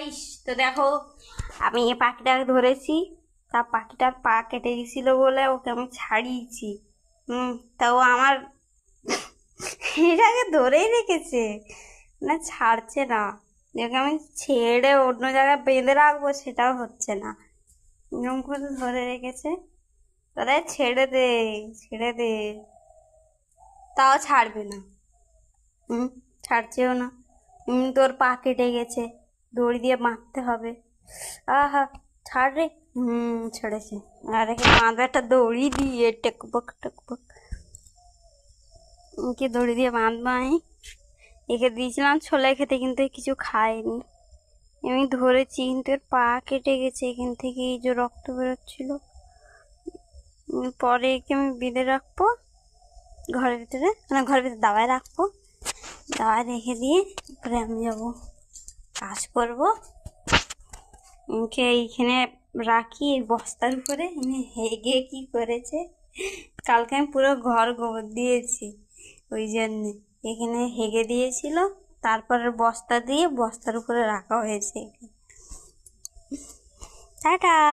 Guys, তো দেখো আমি এই পাখিটাকে ধরেছি। তা পাখিটার পা কেটে গেছিল বলে ওকে আমি ছাড়িয়েছি। তাও আমার এটাকে ধরেই রেখেছে, না ছাড়ছে না। যেকে আমি ছেড়ে অন্য জায়গায় বেঁধে রাখবো সেটাও হচ্ছে না, এরকম করে ধরে রেখেছে। দাদা ছেড়ে দে, ছেড়ে দে, তাও ছাড়বে না। ছাড়ছেও না। তোর পা কেটে গেছে, দড়ি দিয়ে বাঁধতে হবে। আহা, ছাড় রে। ছেড়েছে। আর একে বাঁধবে একটা দড়ি দিয়ে, টেকবক টেকবক। কি দড়ি দিয়ে বাঁধবো আমি? একে দিয়েছিলাম ছোলা খেতে, কিন্তু কিছু খায়নি। আমি ধরেছি কিন্তু এর পা কেটে গেছে, এখান থেকে এই যে রক্ত বেরোচ্ছিল। পরে একে আমি বেঁধে রাখবো ঘরের ভিতরে, মানে ঘরের ভিতরে দাওয়ায় রাখবো। দাওয়ায় রেখে দিয়ে পরে আমি যাবো কাজ করবো। ওকে এইখানে রাখি এই বস্তার উপরে। হেগে কি করেছে, কালকে আমি পুরো ঘর গোবর দিয়েছি, ওই জন্যে এখানে হেগে দিয়েছিল। তারপরে বস্তা দিয়ে বস্তার উপরে রাখা হয়েছে। টাটা।